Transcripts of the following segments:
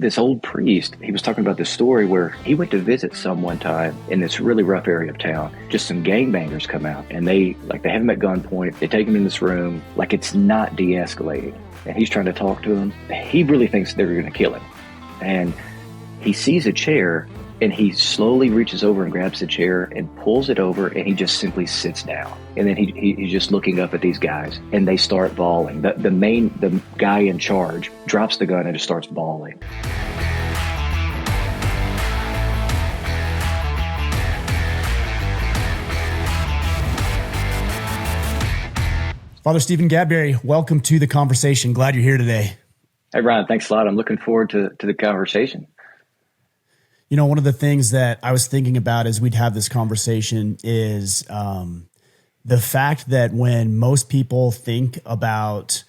this old priest, he was talking about this story where he went to visit some one time in this really rough area of town. Just some gangbangers come out and they have him at gunpoint. They take him in this room like it's not de-escalating. And he's trying to talk to him. He really thinks they're going to kill him. And he sees a chair and he slowly reaches over and grabs the chair and pulls it over, and he just simply sits down. And then he's just looking up at these guys, and they start bawling. The guy in charge drops the gun and just starts bawling. Father Stephen Gadberry, welcome to the conversation. Glad you're here today. Hey, Ryan, thanks a lot. I'm looking forward to the conversation. You know, one of the things that I was thinking about as we'd have this conversation is the fact that when most people think about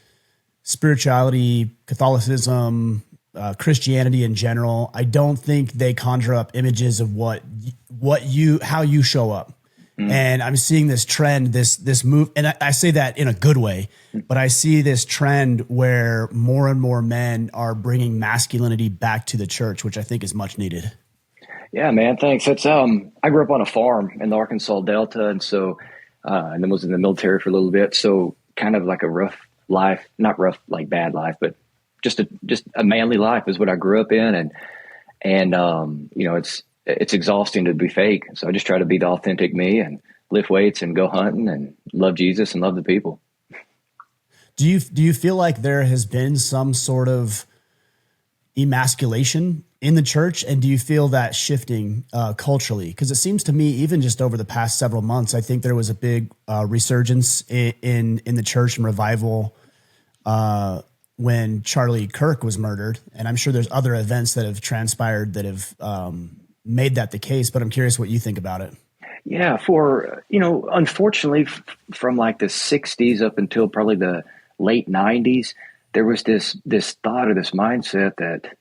spirituality, Catholicism, Christianity in general, I don't think they conjure up images of how you show up. Mm. And I'm seeing this trend, this move, and I say that in a good way, but I see this trend where more and more men are bringing masculinity back to the church, which I think is much needed. Yeah, man, thanks. It's I grew up on a farm in the Arkansas Delta, and so and then was in the military for a little bit. So kind of like a rough life, not rough like bad life, but just a manly life is what I grew up in, and you know, it's exhausting to be fake. So I just try to be the authentic me and lift weights and go hunting and love Jesus and love the people. Do you feel like there has been some sort of emasculation in the church, and do you feel that shifting culturally? Because it seems to me, even just over the past several months, I think there was a big resurgence in the church and revival when Charlie Kirk was murdered, and I'm sure there's other events that have transpired that have made that the case. But I'm curious what you think about it. Yeah, unfortunately, from like the '60s up until probably the late '90s, there was this thought or this mindset that.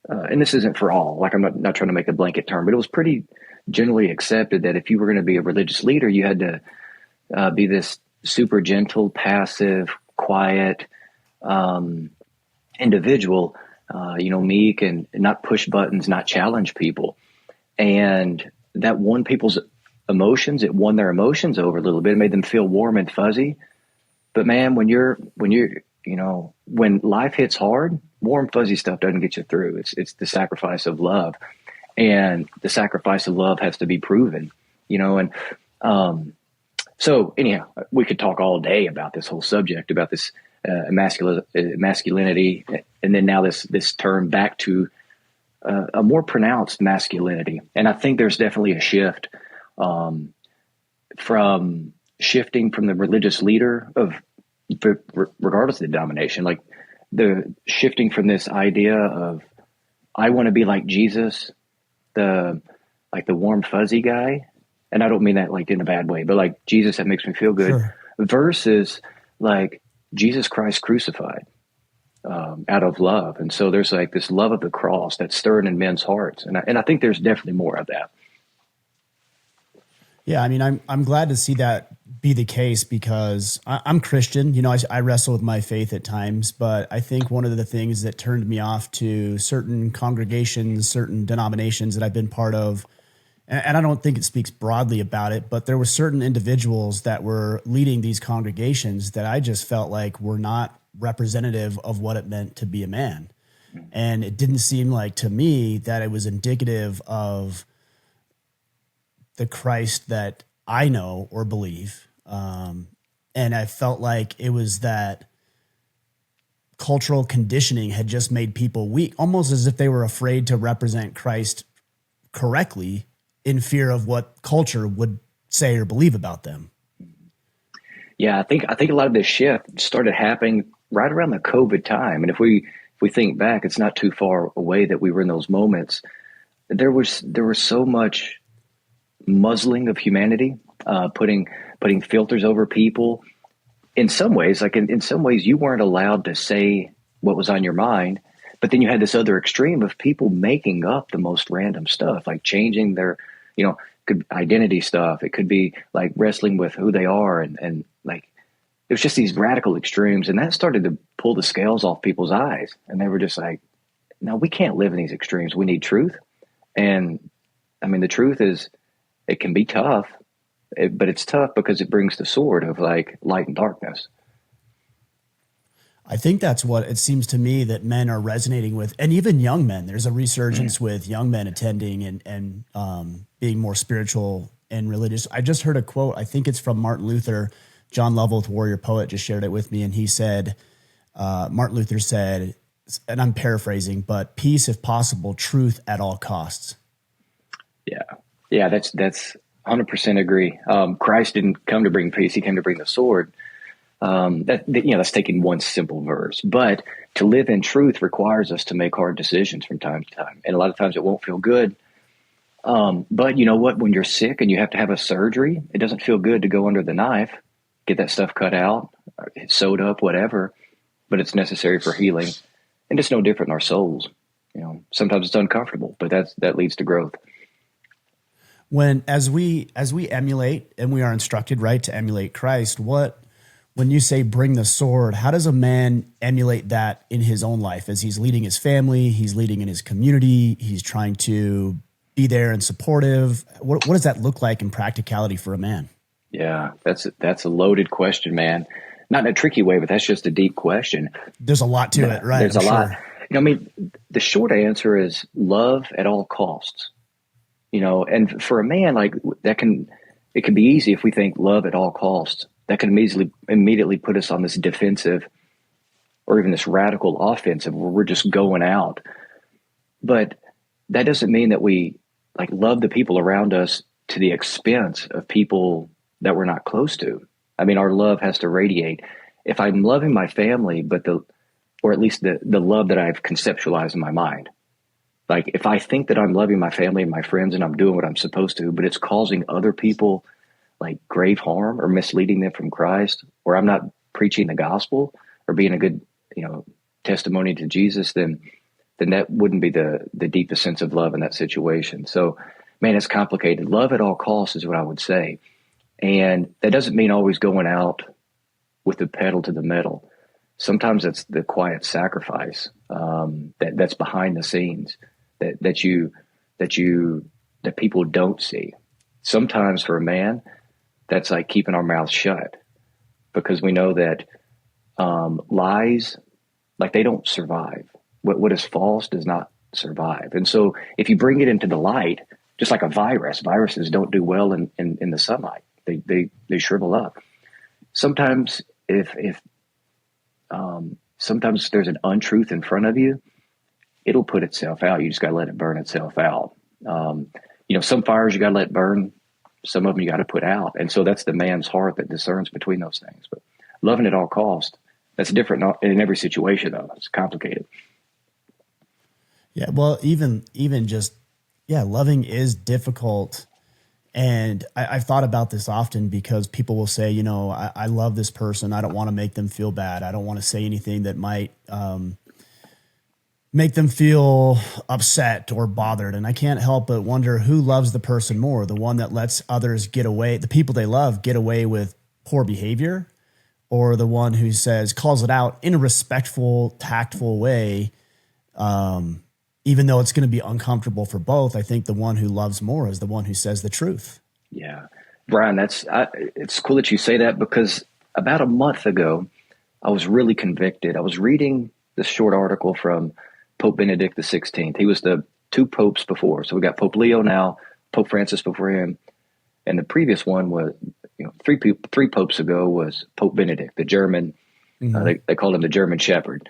And this isn't for all, like I'm not trying to make a blanket term, but it was pretty generally accepted that if you were going to be a religious leader, you had to be this super gentle, passive, quiet individual, meek and not push buttons, not challenge people. And that won people's emotions. It won their emotions over a little bit. It made them feel warm and fuzzy. But man, when life hits hard, warm, fuzzy stuff doesn't get you through. It's the sacrifice of love, and the sacrifice of love has to be proven, and so anyhow, we could talk all day about this whole subject, about this masculinity, and then now this turn back to a more pronounced masculinity. And I think there's definitely a shift from shifting from the religious leader regardless of the denomination, like the shifting from this idea of I want to be like Jesus, the warm fuzzy guy, and I don't mean that like in a bad way, but like Jesus that makes me feel good, sure. Versus like Jesus Christ crucified out of love. And so there's like this love of the cross that's stirring in men's hearts, and I think there's definitely more of that. Yeah, I mean, I'm glad to see that be the case because I'm Christian. I wrestle with my faith at times, but I think one of the things that turned me off to certain congregations, certain denominations that I've been part of, and I don't think it speaks broadly about it, but there were certain individuals that were leading these congregations that I just felt like were not representative of what it meant to be a man. And it didn't seem like to me that it was indicative of the Christ that I know or believe. And I felt like it was that cultural conditioning had just made people weak, almost as if they were afraid to represent Christ correctly in fear of what culture would say or believe about them. Yeah, I think a lot of this shift started happening right around the COVID time. And if we think back, it's not too far away that we were in those moments. There was so much muzzling of humanity, putting filters over people. In some ways, in some ways, you weren't allowed to say what was on your mind. But then you had this other extreme of people making up the most random stuff, like changing their, could identity stuff. It could be like wrestling with who they are, and like it was just these radical extremes, and that started to pull the scales off people's eyes, and they were just like, Now, we can't live in these extremes. We need truth. And I mean, the truth is, it can be tough, but it's tough because it brings the sword of like light and darkness. I think that's what it seems to me that men are resonating with, and even young men. There's a resurgence with young men attending and being more spiritual and religious. I just heard a quote. I think it's from Martin Luther. John Lovell, the warrior poet, just shared it with me, and he said, Martin Luther said, and I'm paraphrasing, but peace if possible, truth at all costs. Yeah, that's 100% agree. Christ didn't come to bring peace; he came to bring the sword. That's taking one simple verse, but to live in truth requires us to make hard decisions from time to time. And a lot of times it won't feel good. But you know what? When you're sick and you have to have a surgery, it doesn't feel good to go under the knife, get that stuff cut out, sewed up, whatever, but it's necessary for healing. And it's no different in our souls. Sometimes it's uncomfortable, but that leads to growth. As we emulate, and we are instructed, right, to emulate Christ, when you say bring the sword, how does a man emulate that in his own life as he's leading his family, he's leading in his community, he's trying to be there and supportive? What does that look like in practicality for a man? Yeah, that's a loaded question, man. Not in a tricky way, but that's just a deep question. There's a lot to it, right? There's a lot. The short answer is love at all costs. And for a man, like it can be easy if we think love at all costs. That can immediately put us on this defensive or even this radical offensive where we're just going out. But that doesn't mean that we like love the people around us to the expense of people that we're not close to. I mean, our love has to radiate. If I'm loving my family, or at least the love that I've conceptualized in my mind, like if I think that I'm loving my family and my friends and I'm doing what I'm supposed to, but it's causing other people like grave harm or misleading them from Christ, or I'm not preaching the gospel or being a good, testimony to Jesus, then that wouldn't be the deepest sense of love in that situation. So, man, it's complicated. Love at all costs is what I would say. And that doesn't mean always going out with the pedal to the metal. Sometimes it's the quiet sacrifice that's behind the scenes that people don't see. Sometimes for a man, that's like keeping our mouths shut, because we know that lies, like they don't survive. What is false does not survive. And so if you bring it into the light, just like a viruses don't do well in the sunlight. They shrivel up. Sometimes sometimes there's an untruth in front of you, it'll put itself out. You just got to let it burn itself out. Some fires you got to let burn. Some of them you got to put out. And so that's the man's heart that discerns between those things. But loving at all cost, that's different in every situation, though. It's complicated. Yeah, well, even just, loving is difficult. And I've thought about this often because people will say, I love this person. I don't want to make them feel bad. I don't want to say anything that might make them feel upset or bothered. And I can't help but wonder who loves the person more, the one that lets others get away, the people they love get away with poor behavior, or the one who calls it out in a respectful, tactful way. Even though it's going to be uncomfortable for both, I think the one who loves more is the one who says the truth. Yeah. Brian, it's cool that you say that, because about a month ago, I was really convicted. I was reading this short article from Pope Benedict XVI. He was the two popes before. So we got Pope Leo now, Pope Francis before him. And the previous one was, three popes ago was Pope Benedict, the German. Mm-hmm. They called him the German Shepherd.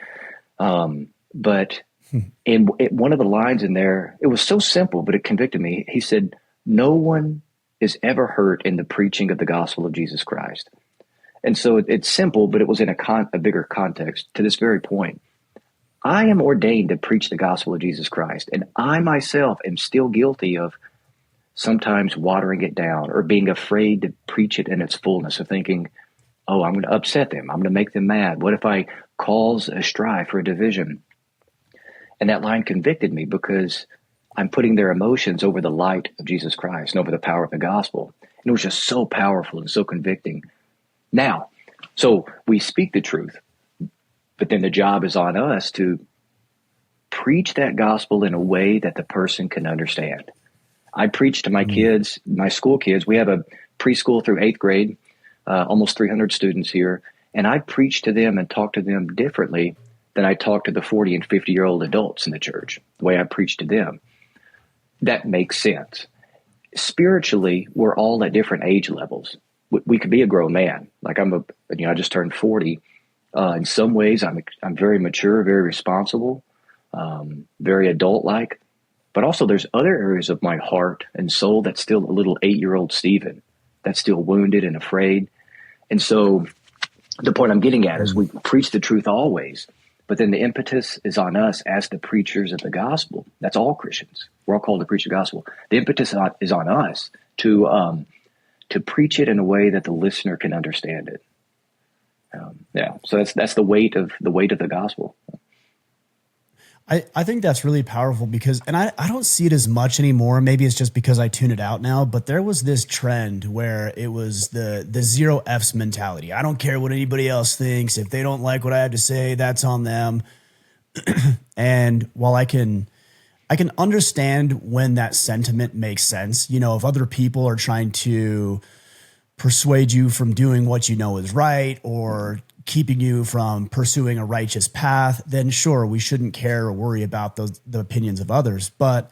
But in one of the lines in there, it was so simple, but it convicted me. He said, no one is ever hurt in the preaching of the gospel of Jesus Christ. And so it's simple, but it was in a bigger context to this very point. I am ordained to preach the gospel of Jesus Christ, and I myself am still guilty of sometimes watering it down or being afraid to preach it in its fullness, of thinking, oh, I'm going to upset them. I'm going to make them mad. What if I cause a strife or a division? And that line convicted me, because I'm putting their emotions over the light of Jesus Christ and over the power of the gospel. And it was just so powerful and so convicting. Now, so we speak the truth, but then the job is on us to preach that gospel in a way that the person can understand. I preach to my kids, my school kids. We have a preschool through 8th grade, almost 300 students here. And I preach to them and talk to them differently than I talk to the 40 and 50-year-old adults in the church, the way I preach to them. That makes sense. Spiritually, we're all at different age levels. We could be a grown man. Like I just turned 40. In some ways, I'm very mature, very responsible, very adult-like. But also there's other areas of my heart and soul that's still a little 8-year-old Stephen that's still wounded and afraid. And so the point I'm getting at is we preach the truth always, but then the impetus is on us as the preachers of the gospel. That's all Christians. We're all called to preach the gospel. The impetus is on us to preach it in a way that the listener can understand it. So that's the weight of the gospel. I think that's really powerful because, and I don't see it as much anymore. Maybe it's just because I tune it out now, but there was this trend where it was the 0 F's mentality. I don't care what anybody else thinks. If they don't like what I have to say, that's on them. And while I can understand when that sentiment makes sense, if other people are trying to persuade you from doing what you know is right or keeping you from pursuing a righteous path, then sure, we shouldn't care or worry about the opinions of others. But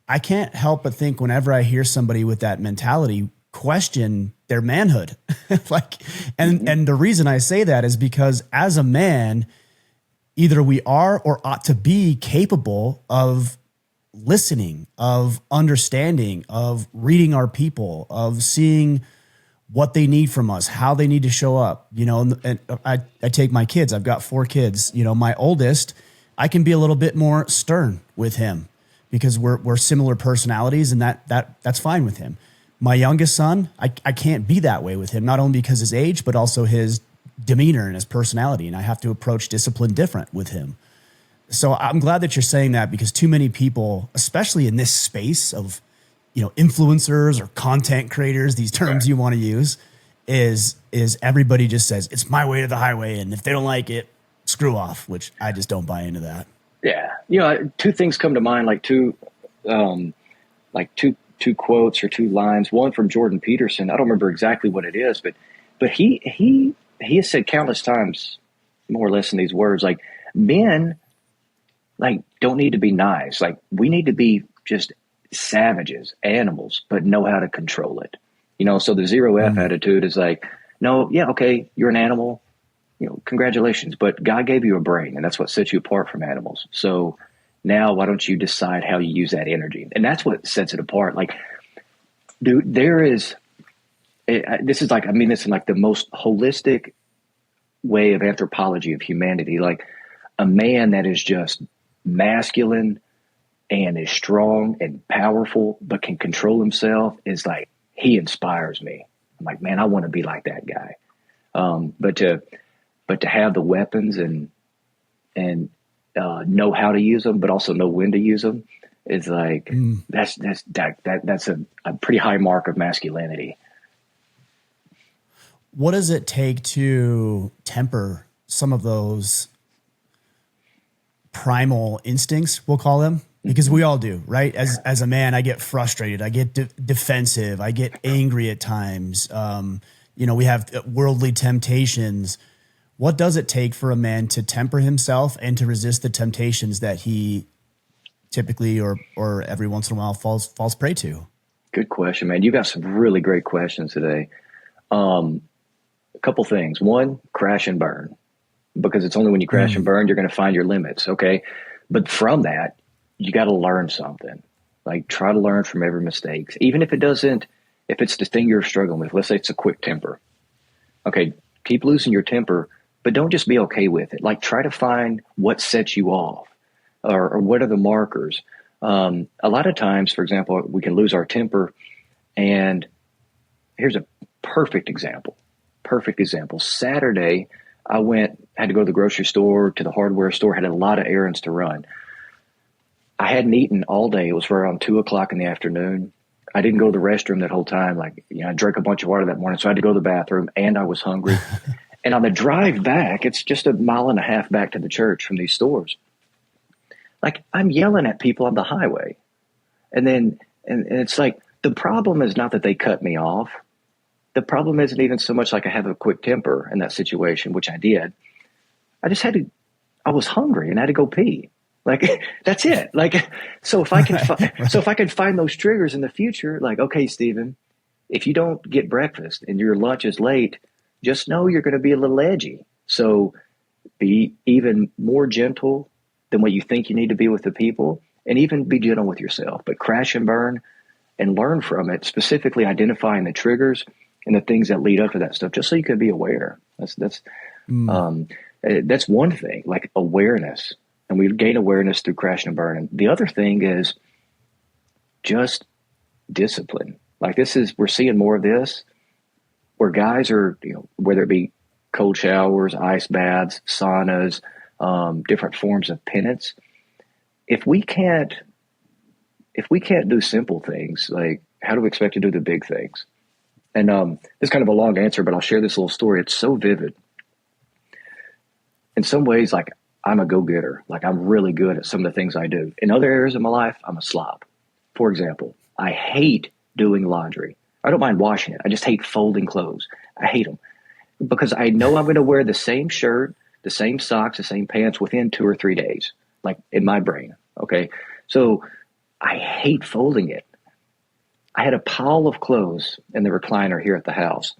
I can't help but think whenever I hear somebody with that mentality question their manhood, and the reason I say that is because as a man, either we are or ought to be capable of listening, of understanding, of reading our people, of seeing what they need from us, how they need to show up, and I take my kids. I've got 4 kids. My oldest, I can be a little bit more stern with him because we're similar personalities, and that's fine with him. My youngest son, I can't be that way with him, not only because his age, but also his demeanor and his personality, and I have to approach discipline different with him. So I'm glad that you're saying that because too many people, especially in this space of influencers or content creators, these terms you want to use, is everybody just says it's my way to the highway, and if they don't like it, screw off, which I just don't buy into that. Yeah. 2 things come to mind, like two quotes or 2 lines. One from Jordan Peterson. I don't remember exactly what it is, but he has said countless times, more or less in these words, like men don't need to be nice. Like we need to be just savages, animals, but know how to control it. So the 0 F attitude is like, no, yeah, okay, you're an animal, congratulations, but God gave you a brain, and that's what sets you apart from animals. So now why don't you decide how you use that energy? And that's what sets it apart. Like, dude, this is like, I mean this in like the most holistic way of anthropology of humanity. Like a man that is just masculine and is strong and powerful, but can control himself is like, he inspires me. I'm like, man, I want to be like that guy. But to have the weapons and know how to use them, but also know when to use them is like, that's a pretty high mark of masculinity. What does it take to temper some of those primal instincts, we'll call them? Because we all do, right? As a man, I get frustrated. I get defensive. I get angry at times. We have worldly temptations. What does it take for a man to temper himself and to resist the temptations that he typically or every once in a while falls prey to? Good question, man. You got some really great questions today. A couple things. One, crash and burn, because it's only when you crash and burn you're going to find your limits. Okay, but from that, you got to learn something. Like try to learn from every mistake, even if it's the thing you're struggling with. Let's say it's a quick temper. Okay, keep losing your temper, but don't just be okay with it. Like try to find what sets you off, or what are the markers. A lot of times, for example, we can lose our temper, and here's a perfect example. Saturday, I had to go to the grocery store, to the hardware store, had a lot of errands to run. I hadn't eaten all day. It was around 2:00 in the afternoon. I didn't go to the restroom that whole time. I drank a bunch of water that morning, so I had to go to the bathroom, and I was hungry. And on the drive back, it's just 1.5 miles back to the church from these stores. like I'm yelling at people on the highway. And then, and it's like, the problem is not that they cut me off. The problem isn't even so much like I have a quick temper in that situation, which I did. I just had to, I was hungry and I had to go pee. Like, that's it. Like, so if I can, so if I can find those triggers in the future, like, okay, Stephen, if you don't get breakfast and your lunch is late, just know you're going to be a little edgy. So be even more gentle than what you think you need to be with the people, and even be gentle with yourself, but crash and burn and learn from it, specifically identifying the triggers and the things that lead up to that stuff, just so you can be aware. That's one thing, like awareness. And we gain awareness through crash and burn. And the other thing is just discipline. Like we're seeing more of this where guys are, whether it be cold showers, ice baths, saunas, different forms of penance. If we can't do simple things, like how do we expect to do the big things? And this is kind of a long answer, but I'll share this little story. It's so vivid. In some ways, like I'm a go-getter. Like I'm really good at some of the things I do. In other areas of my life, I'm a slob. For example, I hate doing laundry. I don't mind washing it. I just hate folding clothes. I hate them because I know I'm going to wear the same shirt, the same socks, the same pants within 2 or 3 days, like in my brain. Okay. So I hate folding it. I had a pile of clothes in the recliner here at the house.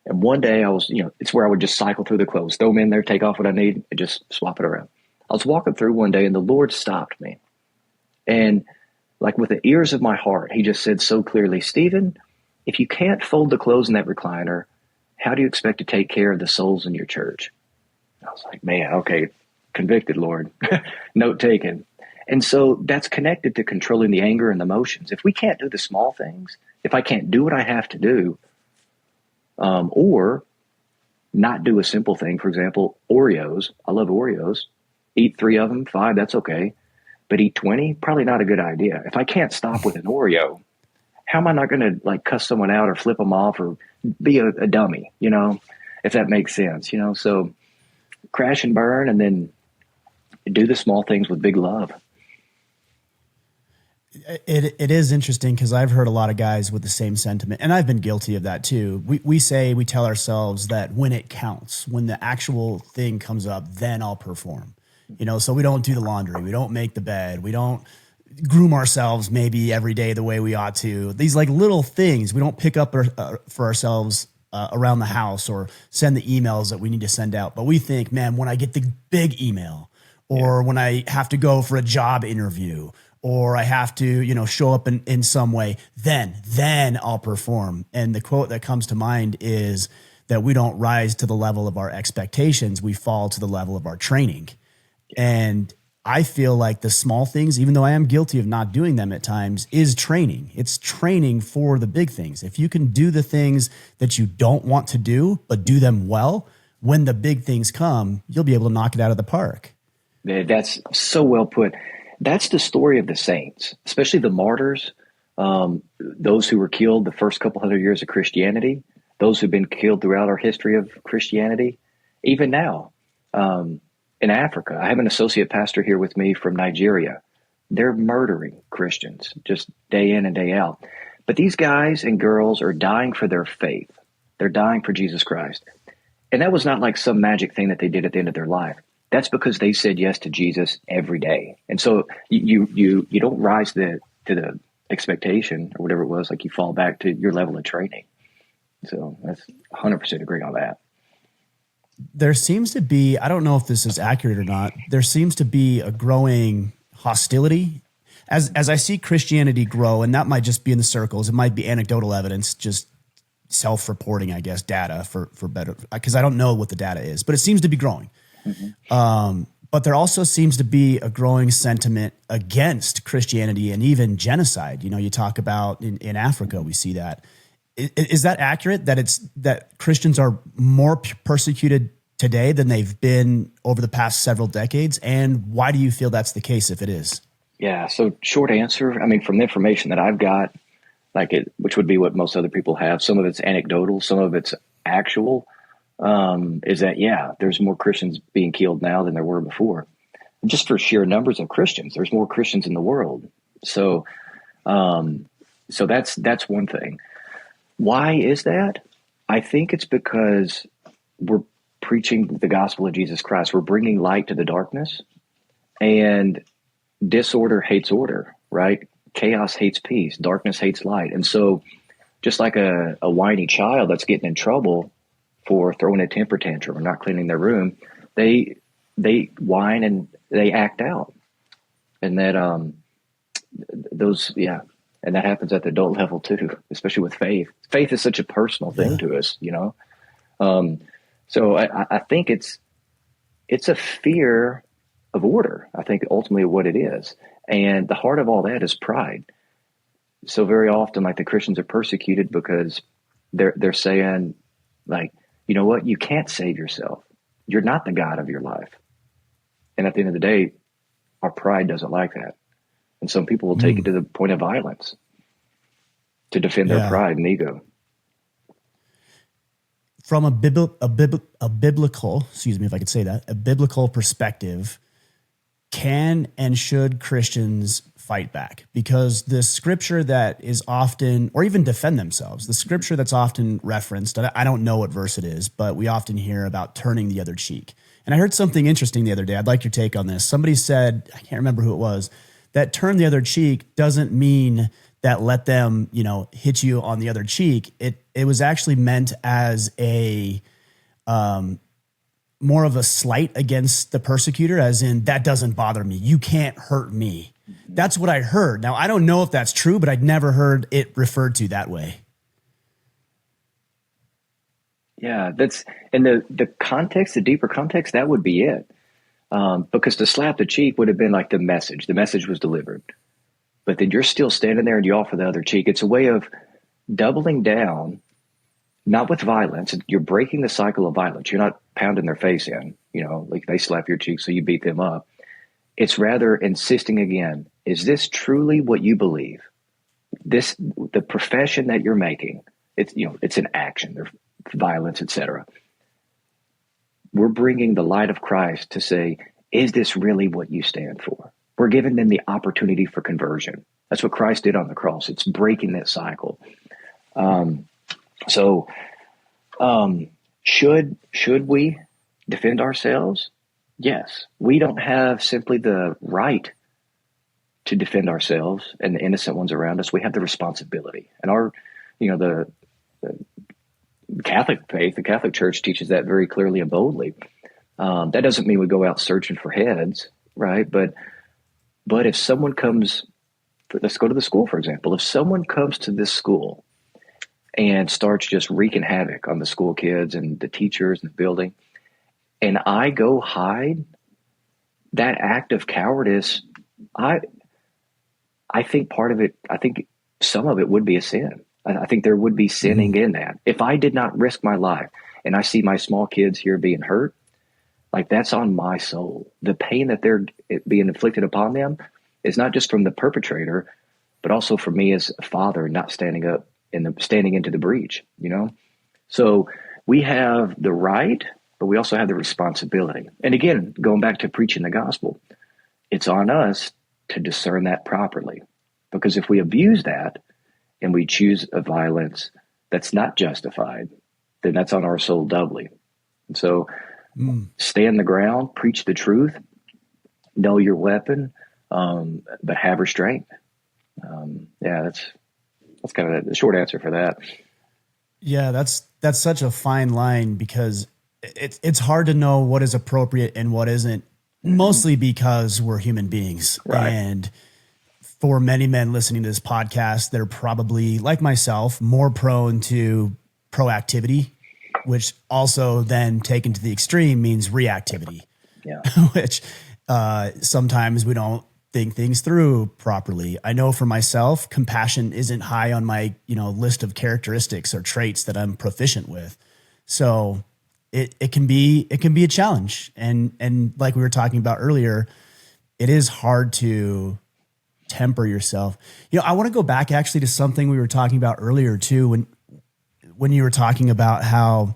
And one day I was, it's where I would just cycle through the clothes, throw them in there, take off what I need, and just swap it around. I was walking through one day and the Lord stopped me. And like with the ears of my heart, he just said so clearly, Stephen, if you can't fold the clothes in that recliner, how do you expect to take care of the souls in your church? I was like, man, okay, convicted, Lord. Note taken. And so that's connected to controlling the anger and the emotions. If we can't do the small things, if I can't do what I have to do, or not do a simple thing, for example, Oreos. I love Oreos. Eat 3 of them, 5, that's okay. But eat 20, probably not a good idea. If I can't stop with an Oreo, how am I not going to like cuss someone out or flip them off or be a dummy, if that makes sense, So crash and burn and then do the small things with big love. It is interesting because I've heard a lot of guys with the same sentiment, and I've been guilty of that too. We tell ourselves that when it counts, when the actual thing comes up, then I'll perform. So we don't do the laundry, we don't make the bed, we don't groom ourselves maybe every day the way we ought to. These like little things we don't pick up for ourselves around the house or send the emails that we need to send out. But we think, man, when I get the big email, or when I have to go for a job interview, or I have to, show up in some way, then I'll perform. And the quote that comes to mind is that we don't rise to the level of our expectations. We fall to the level of our training. And I feel like the small things, even though I am guilty of not doing them at times, is training. It's training for the big things. If you can do the things that you don't want to do, but do them well, when the big things come, you'll be able to knock it out of the park. That's so well put. That's the story of the saints, especially the martyrs, those who were killed the first couple hundred years of Christianity, those who've been killed throughout our history of Christianity, even now. In Africa, I have an associate pastor here with me from Nigeria. They're murdering Christians just day in and day out. But these guys and girls are dying for their faith. They're dying for Jesus Christ. And that was not like some magic thing that they did at the end of their life. That's because they said yes to Jesus every day. And so you don't rise to the expectation or whatever it was, like you fall back to your level of training. So that's 100% agree on that. There seems to be, I don't know if this is accurate or not, there seems to be a growing hostility as I see Christianity grow, and that might just be in the circles. It might be anecdotal evidence, just self-reporting, I guess, data for better, because I don't know what the data is, but it seems to be growing. Mm-hmm. But there also seems to be a growing sentiment against Christianity and even genocide. You talk about in Africa, we see that. Is that accurate, that Christians are more persecuted today than they've been over the past several decades? And why do you feel that's the case if it is? Yeah. So short answer, from the information that I've got, which would be what most other people have, some of it's anecdotal, some of it's actual, is that, there's more Christians being killed now than there were before. just for sheer numbers of Christians. There's more Christians in the world. So, so that's one thing. Why is that? I think it's because we're preaching the gospel of Jesus Christ. We're bringing light to the darkness, and disorder hates order, right? Chaos hates peace. Darkness hates light. And so just like a whiny child that's getting in trouble for throwing a temper tantrum or not cleaning their room, they whine and they act out. And that, and that happens at the adult level too, especially with faith. Faith is such a personal thing to us, you know? So I think it's a fear of order. I think ultimately what it is. And the heart of all that is pride. So very often, like, the Christians are persecuted because they're saying, like, you know what? You can't save yourself. You're not the God of your life. And at the end of the day, our pride doesn't like that. And some people will take it to the point of violence to defend their pride and ego. From a biblical, excuse me if I could say that, a biblical perspective, can and should Christians fight back? Because the scripture that is often, or even defend themselves, the scripture that's often referenced, I don't know what verse it is, but we often hear about turning the other cheek. And I heard something interesting the other day. I'd like your take on this. Somebody said, I can't remember who it was, that turn the other cheek doesn't mean that let them, hit you on the other cheek. It was actually meant as a more of a slight against the persecutor, as in, that doesn't bother me. You can't hurt me. That's what I heard. Now, I don't know if that's true, but I'd never heard it referred to that way. Yeah, that's in the context, the deeper context, that would be it. Because to slap the cheek would have been like the message. The message was delivered. But then you're still standing there and you offer the other cheek. It's a way of doubling down, not with violence. You're breaking the cycle of violence. You're not pounding their face in, like they slap your cheek so you beat them up. It's rather insisting again, is this truly what you believe? The profession that you're making, it's an action, there's violence, etc. We're bringing the light of Christ to say, is this really what you stand for? We're giving them the opportunity for conversion. That's what Christ did on the cross. It's breaking that cycle. Should we defend ourselves? Yes. We don't have simply the right to defend ourselves and the innocent ones around us. We have the responsibility. And the Catholic faith, the Catholic Church teaches that very clearly and boldly. That doesn't mean we go out searching for heads, right? But if someone comes, let's go to the school, for example. If someone comes to this school and starts just wreaking havoc on the school kids and the teachers and the building, and I go hide, that act of cowardice, I think some of it would be a sin. I think there would be sinning in that. If I did not risk my life and I see my small kids here being hurt, like, that's on my soul. The pain that they're being inflicted upon them is not just from the perpetrator, but also for me as a father not standing up and standing into the breach, So we have the right, but we also have the responsibility. And again, going back to preaching the gospel, it's on us to discern that properly. Because if we abuse that and we choose a violence that's not justified, then that's on our soul doubly. And so stand the ground, preach the truth, know your weapon, but have restraint. That's kind of the short answer for that. Yeah, that's such a fine line, because it's hard to know what is appropriate and what isn't, mostly because we're human beings. Right. And for many men listening to this podcast, they're probably, like myself, more prone to proactivity, which also then taken to the extreme means reactivity. Yeah. Which sometimes we don't think things through properly. I know for myself, compassion isn't high on my list of characteristics or traits that I'm proficient with. So it can be a challenge. And like we were talking about earlier, it is hard to temper yourself. I want to go back actually to something we were talking about earlier too, when you were talking about how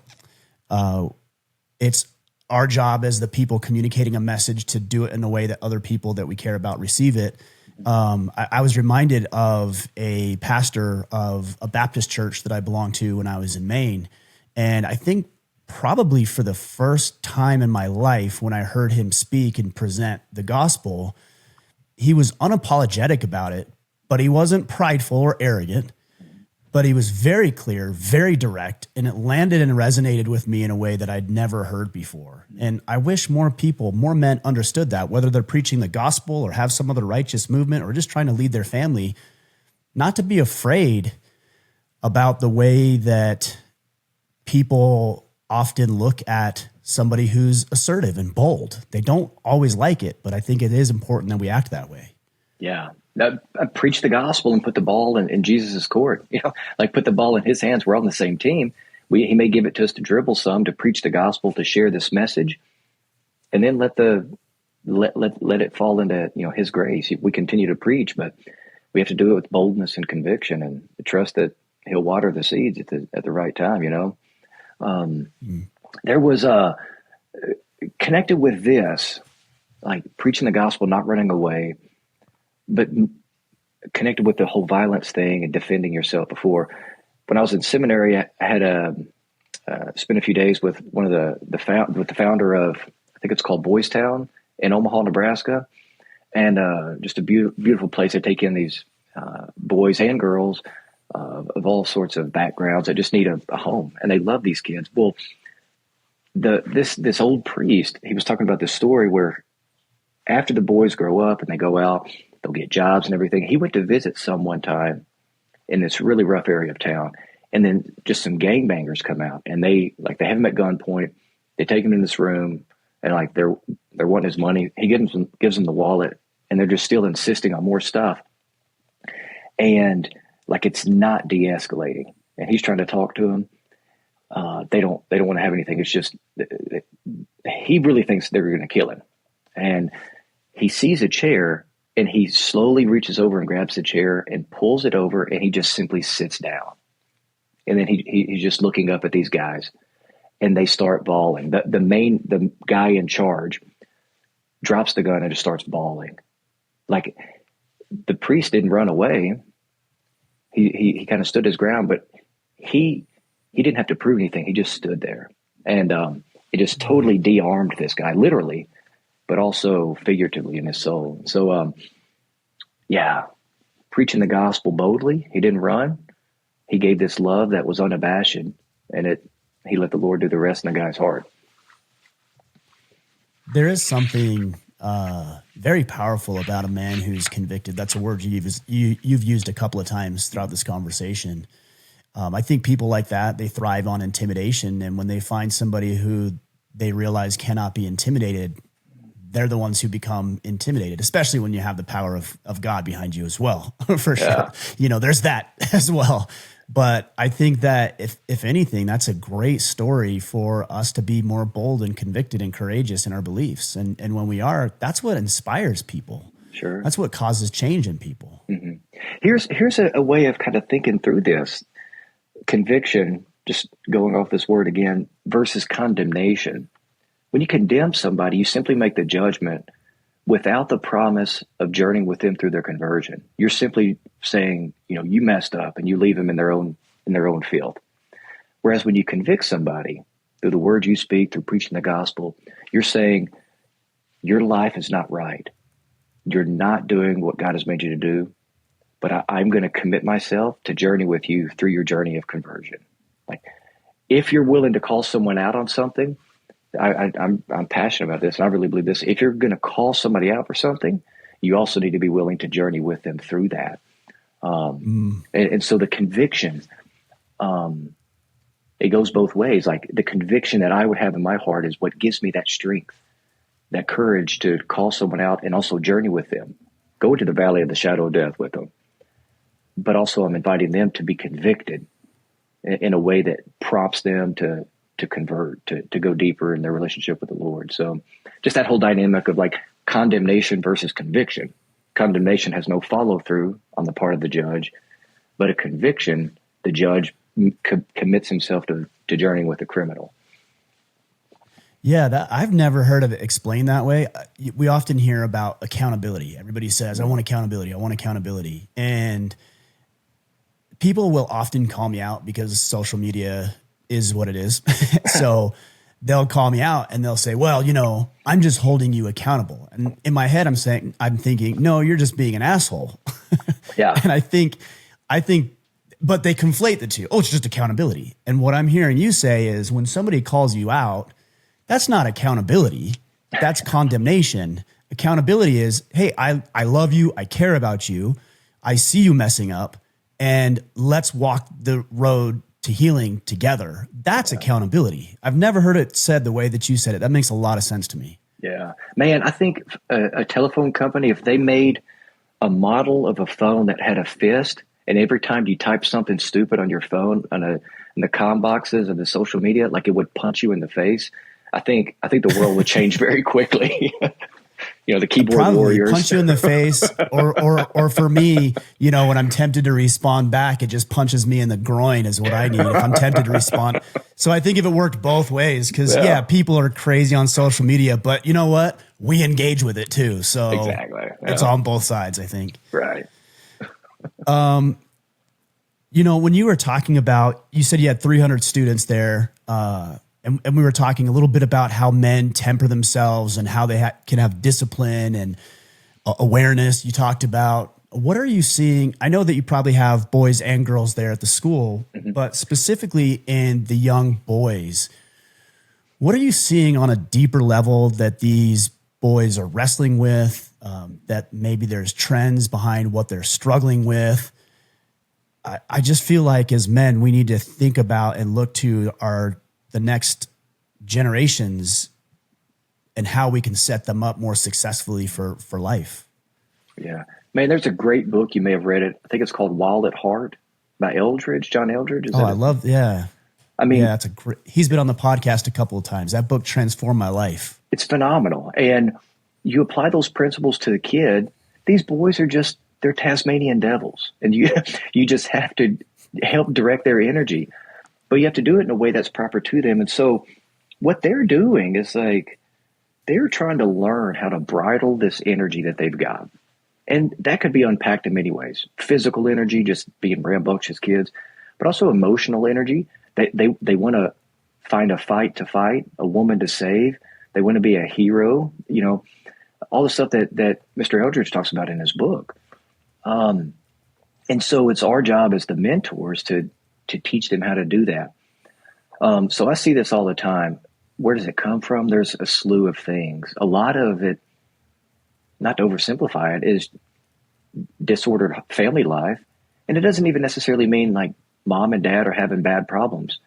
it's our job as the people communicating a message to do it in a way that other people that we care about receive it. I was reminded of a pastor of a Baptist church that I belonged to when I was in Maine. And I think probably for the first time in my life, when I heard him speak and present the gospel, he was unapologetic about it, but he wasn't prideful or arrogant. But he was very clear, very direct, and it landed and resonated with me in a way that I'd never heard before. And I wish more people, more men understood that, whether they're preaching the gospel or have some other righteous movement or just trying to lead their family, not to be afraid about the way that people often look at somebody who's assertive and bold. They don't always like it, but I think it is important that we act that way. Yeah. Preach the gospel and put the ball in Jesus' court. Like put the ball in his hands. We're on the same team. He may give it to us to dribble some, to preach the gospel, to share this message, and then let it fall into his grace. We continue to preach, but we have to do it with boldness and conviction, and trust that he'll water the seeds at the right time. There was connected with this, like preaching the gospel, not running away, but connected with the whole violence thing and defending yourself before. When I was in seminary, I had spent a few days with one of the founder of, I think it's called Boys Town in Omaha, Nebraska, and just a beautiful place. They take in these boys and girls of all sorts of backgrounds that just need a home, and they love these kids. Well, this old priest, he was talking about this story where after the boys grow up and they go out, they'll get jobs and everything. He went to visit some one time in this really rough area of town, and then just some gangbangers come out, and they have him at gunpoint. They take him in this room, and like they're wanting his money. He gives them the wallet, and they're just still insisting on more stuff. And like it's not de-escalating, and he's trying to talk to him. They don't want to have anything. It's just he really thinks they're going to kill him, and he sees a chair. And he slowly reaches over and grabs the chair and pulls it over, and he just simply sits down. And then he's just looking up at these guys, and they start bawling. The guy in charge drops the gun and just starts bawling. Like the priest didn't run away. He kind of stood his ground, but he didn't have to prove anything. He just stood there, and it just totally de-armed this guy, literally, but also figuratively in his soul. So, preaching the gospel boldly. He didn't run. He gave this love that was unabashed, and he let the Lord do the rest in the guy's heart. There is something very powerful about a man who's convicted. That's a word you've used a couple of times throughout this conversation. I think people like that, they thrive on intimidation, and when they find somebody who they realize cannot be intimidated, they're the ones who become intimidated, especially when you have the power of God behind you as well, for sure. There's that as well. But I think that if anything, that's a great story for us to be more bold and convicted and courageous in our beliefs. And when we are, that's what inspires people. Sure. That's what causes change in people. Mm-hmm. Here's a way of kind of thinking through this. Conviction, just going off this word again, versus condemnation. When you condemn somebody, you simply make the judgment without the promise of journeying with them through their conversion. You're simply saying, you messed up, and you leave them in their own field. Whereas when you convict somebody through the words you speak, through preaching the gospel, you're saying your life is not right. You're not doing what God has made you to do, but I'm going to commit myself to journey with you through your journey of conversion. Like, if you're willing to call someone out on something, I'm passionate about this, and I really believe this. If you're going to call somebody out for something, you also need to be willing to journey with them through that. And so the conviction, it goes both ways. Like the conviction that I would have in my heart is what gives me that strength, that courage to call someone out and also journey with them, go into the valley of the shadow of death with them. But also I'm inviting them to be convicted in a way that prompts them to convert, to go deeper in their relationship with the Lord. So just that whole dynamic of like condemnation versus conviction. Condemnation has no follow through on the part of the judge, but a conviction, the judge commits himself to journeying with the criminal. Yeah, that I've never heard of it explained that way. We often hear about accountability. Everybody says, "I want accountability. I want accountability," and people will often call me out because social media is what it is. So they'll call me out and they'll say, "Well, I'm just holding you accountable." And in my head, I'm thinking, "No, you're just being an asshole." Yeah. And I think, but they conflate the two. Oh, it's just accountability. And what I'm hearing you say is when somebody calls you out, that's not accountability. That's condemnation. Accountability is, hey, I love you. I care about you. I see you messing up, and let's walk the road to healing together. That's accountability. I've never heard it said the way that you said it. That makes a lot of sense to me. Yeah. Man, I think a telephone company, if they made a model of a phone that had a fist, and every time you type something stupid on your phone in the com boxes of the social media, like it would punch you in the face, I think the world would change very quickly. The keyboard Probably warriors punch you in the face, or for me, when I'm tempted to respond back, it just punches me in the groin is what I need if I'm tempted to respond. So I think if it worked both ways, because people are crazy on social media, but you know what? We engage with it too. So exactly, it's on both sides, I think. Right. When you were talking about, you said you had 300 students there, and we were talking a little bit about how men temper themselves and how they can have discipline and awareness. You talked about, what are you seeing? I know that you probably have boys and girls there at the school, but specifically in the young boys, what are you seeing on a deeper level that these boys are wrestling with, that maybe there's trends behind what they're struggling with? I just feel like as men, we need to think about and look to the next generations and how we can set them up more successfully for life. Yeah, man, there's a great book. You may have read it. I think it's called Wild at Heart by John Eldredge. I love, yeah. I mean, yeah, he's been on the podcast a couple of times. That book transformed my life. It's phenomenal. And you apply those principles to the kid. These boys they're Tasmanian devils, and you just have to help direct their energy. But you have to do it in a way that's proper to them. And so what they're doing is like they're trying to learn how to bridle this energy that they've got. And that could be unpacked in many ways. Physical energy, just being rambunctious kids, but also emotional energy. They want to find a fight to fight, a woman to save. They want to be a hero, all the stuff that Mr. Eldredge talks about in his book. And so it's our job as the mentors to teach them how to do that. So I see this all the time. Where does it come from? There's a slew of things. A lot of it, not to oversimplify it, is disordered family life. And it doesn't even necessarily mean like mom and dad are having bad problems.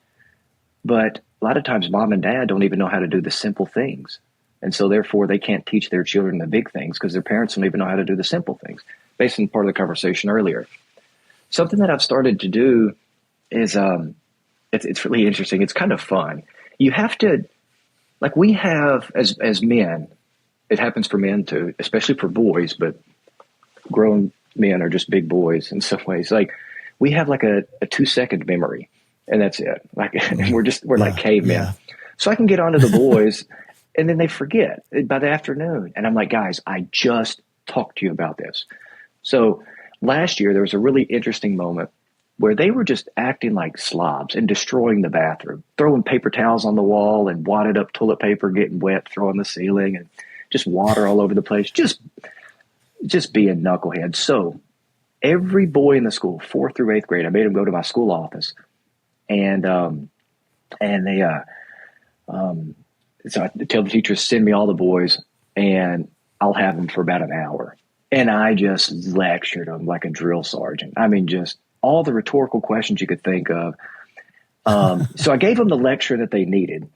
But a lot of times mom and dad don't even know how to do the simple things. And so therefore they can't teach their children the big things because their parents don't even know how to do the simple things, based on part of the conversation earlier. Something that I've started to do is it's really interesting. It's kind of fun. You have to, like we have as men, it happens for men too, especially for boys, but grown men are just big boys in some ways. Like we have like a 2-second memory, and that's it. Like we're like cavemen. Yeah. So I can get onto the boys and then they forget by the afternoon. And I'm like, guys, I just talked to you about this. So last year there was a really interesting moment where they were just acting like slobs and destroying the bathroom, throwing paper towels on the wall and wadded up toilet paper, getting wet, throwing the ceiling, and just water all over the place, just being knuckleheads. So every boy in the school, 4th through 8th grade, I made them go to my school office, and they so I tell the teachers, send me all the boys, and I'll have them for about an hour. And I just lectured them like a drill sergeant. I mean, just all the rhetorical questions you could think of. So I gave them the lecture that they needed.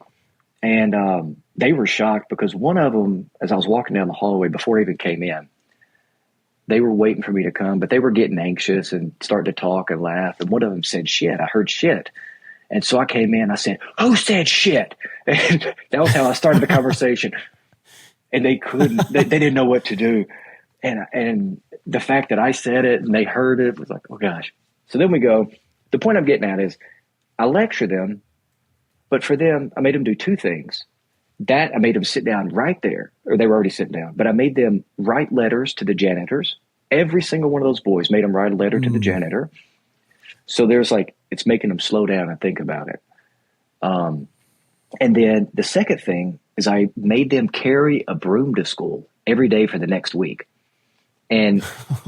And they were shocked because one of them, as I was walking down the hallway before I even came in, they were waiting for me to come, but they were getting anxious and starting to talk and laugh. And one of them said, shit, I heard shit. And so I came in, I said, who said shit? And that was how I started the conversation. And they didn't know what to do. And the fact that I said it and they heard it was like, oh gosh. So then we go, the point I'm getting at is I lecture them, but for them, I made them do 2 things. That I made them sit down right there, or they were already sitting down, but I made them write letters to the janitors. Every single one of those boys made them write a letter to the janitor. So there's like, it's making them slow down and think about it. And then the second thing is I made them carry a broom to school every day for the next week. And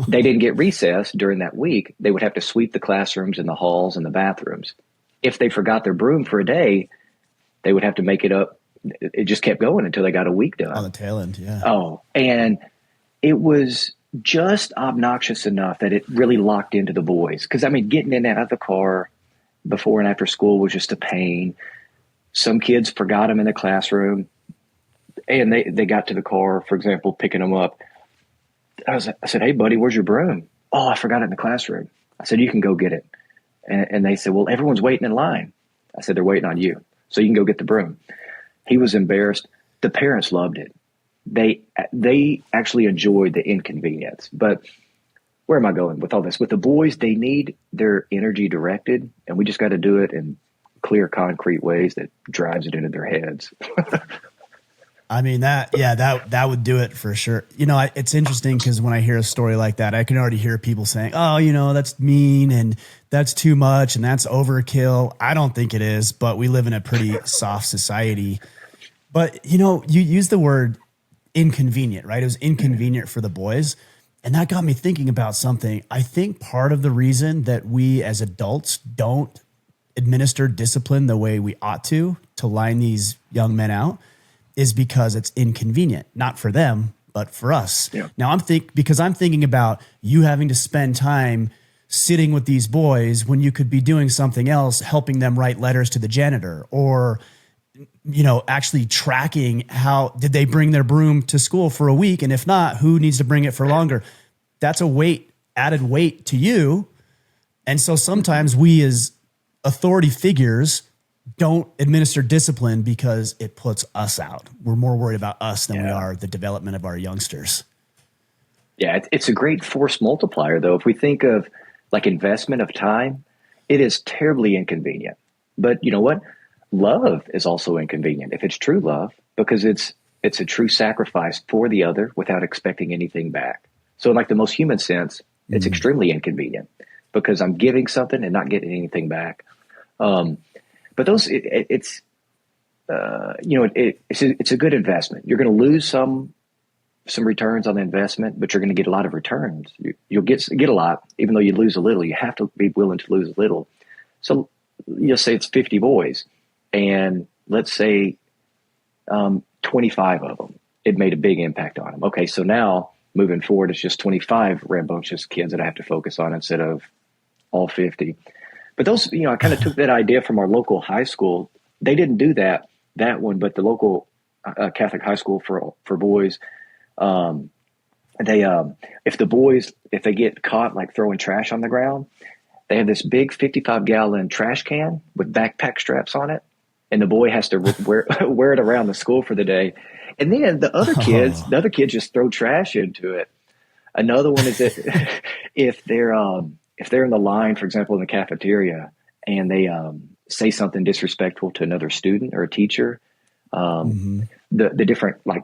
they didn't get recess during that week. They would have to sweep the classrooms and the halls and the bathrooms. If they forgot their broom for a day, they would have to make it up. It just kept going until they got a week done. On the tail end, yeah. Oh, and it was just obnoxious enough that it really locked into the boys. Because, I mean, getting in and out of the car before and after school was just a pain. Some kids forgot them in the classroom, and they got to the car, for example, picking them up. I said, hey, buddy, where's your broom? Oh, I forgot it in the classroom. I said, you can go get it. And they said, well, everyone's waiting in line. I said, they're waiting on you, so you can go get the broom. He was embarrassed. The parents loved it. They actually enjoyed the inconvenience. But where am I going with all this? With the boys, they need their energy directed, and we just got to do it in clear, concrete ways that drives it into their heads. I mean, that would do it for sure. You know, it's interesting because when I hear a story like that, I can already hear people saying, oh, you know, that's mean and that's too much and that's overkill. I don't think it is, but we live in a pretty soft society. But, you know, you use the word inconvenient, right? It was inconvenient for the boys. And that got me thinking about something. I think part of the reason that we as adults don't administer discipline the way we ought to line these young men out is because it's inconvenient, not for them, but for us. Yeah. Now I'm thinking about you having to spend time sitting with these boys when you could be doing something else, helping them write letters to the janitor, or, you know, actually tracking how did they bring their broom to school for a week? And if not, who needs to bring it for longer? That's a added weight to you. And so sometimes we as authority figures don't administer discipline because it puts us out. We're more worried about us than we are the development of our youngsters. Yeah, it's a great force multiplier, though. If we think of like investment of time, it is terribly inconvenient. But you know what? Love is also inconvenient if it's true love, because it's a true sacrifice for the other without expecting anything back. So in like the most human sense, it's extremely inconvenient because I'm giving something and not getting anything back. But those, it's a good investment. You're going to lose some returns on the investment, but you're going to get a lot of returns. You'll get a lot, even though you lose a little. You have to be willing to lose a little. So you'll say it's 50 boys, and let's say 25 of them, it made a big impact on them. Okay, so now moving forward, it's just 25 rambunctious kids that I have to focus on instead of all 50. But those, you know, I kind of took that idea from our local high school. They didn't do that one, but the local Catholic high school for boys, if they get caught like throwing trash on the ground, they have this big 55-gallon trash can with backpack straps on it, and the boy has to wear it around the school for the day. And then the other kids just throw trash into it. Another one is that if they're in the line, for example, in the cafeteria, and they say something disrespectful to another student or a teacher, the different like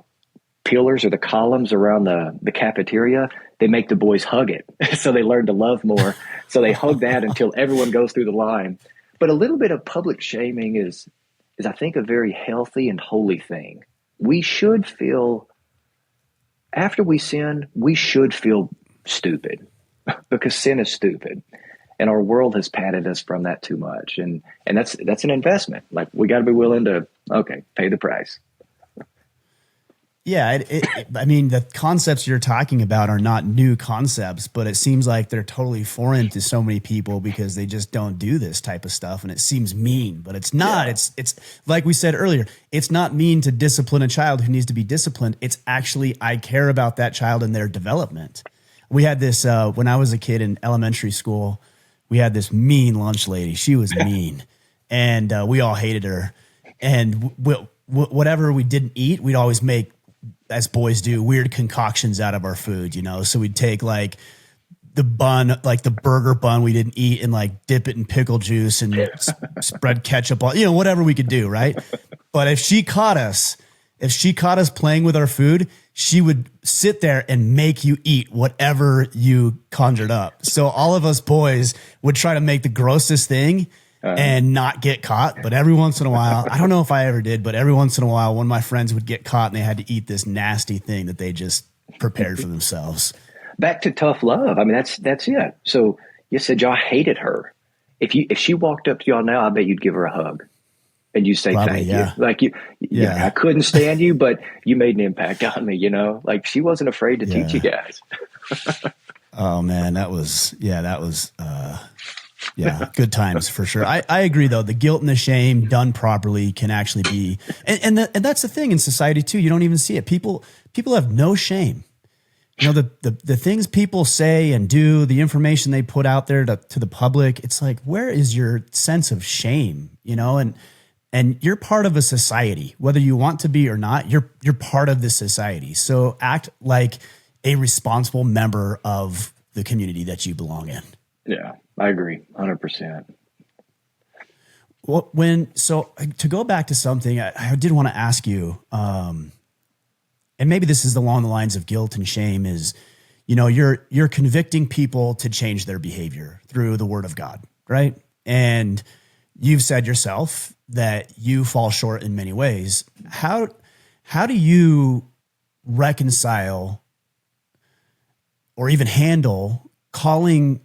pillars or the columns around the cafeteria, they make the boys hug it. So they learn to love more. So they hug that until everyone goes through the line. But a little bit of public shaming is I think a very healthy and holy thing. We should feel, after we sin, we should feel stupid. Because sin is stupid, and our world has patted us from that too much, and that's an investment. Like we got to be willing to pay the price. Yeah, I mean, the concepts you're talking about are not new concepts, but it seems like they're totally foreign to so many people because they just don't do this type of stuff, and it seems mean, but it's not. Yeah. It's like we said earlier, it's not mean to discipline a child who needs to be disciplined. It's actually, I care about that child and their development. We had this, when I was a kid in elementary school, we had this mean lunch lady. She was mean, and we all hated her. And whatever we didn't eat, we'd always make, as boys do, weird concoctions out of our food, you know? So we'd take like the bun, like the burger bun we didn't eat, and like dip it in pickle juice and spread ketchup on, you know, whatever we could do, right? But if she caught us if she caught us playing with our food, she would sit there and make you eat whatever you conjured up. So all of us boys would try to make the grossest thing and not get caught. But every once in a while, I don't know if I ever did, but every once in a while, one of my friends would get caught and they had to eat this nasty thing that they just prepared for themselves. Back to tough love. I mean, that's it. So you said y'all hated her. If she walked up to y'all now, I bet you'd give her a hug and you say, Probably, thank you. Like I couldn't stand you, but you made an impact on me, like she wasn't afraid to teach you guys. Oh man, that was good times for sure. I agree though. The guilt and the shame done properly can actually be, and that's the thing in society too. You don't even see it. People have no shame. The things people say and do, the information they put out there to the public, it's like, where is your sense of shame? And you're part of a society, whether you want to be or not, you're part of this society. So act like a responsible member of the community that you belong in. Yeah, I agree 100%. Well, to go back to something I did want to ask you, and maybe this is along the lines of guilt and shame, is, you're convicting people to change their behavior through the word of God, right? And you've said yourself that you fall short in many ways. How do you reconcile or even handle calling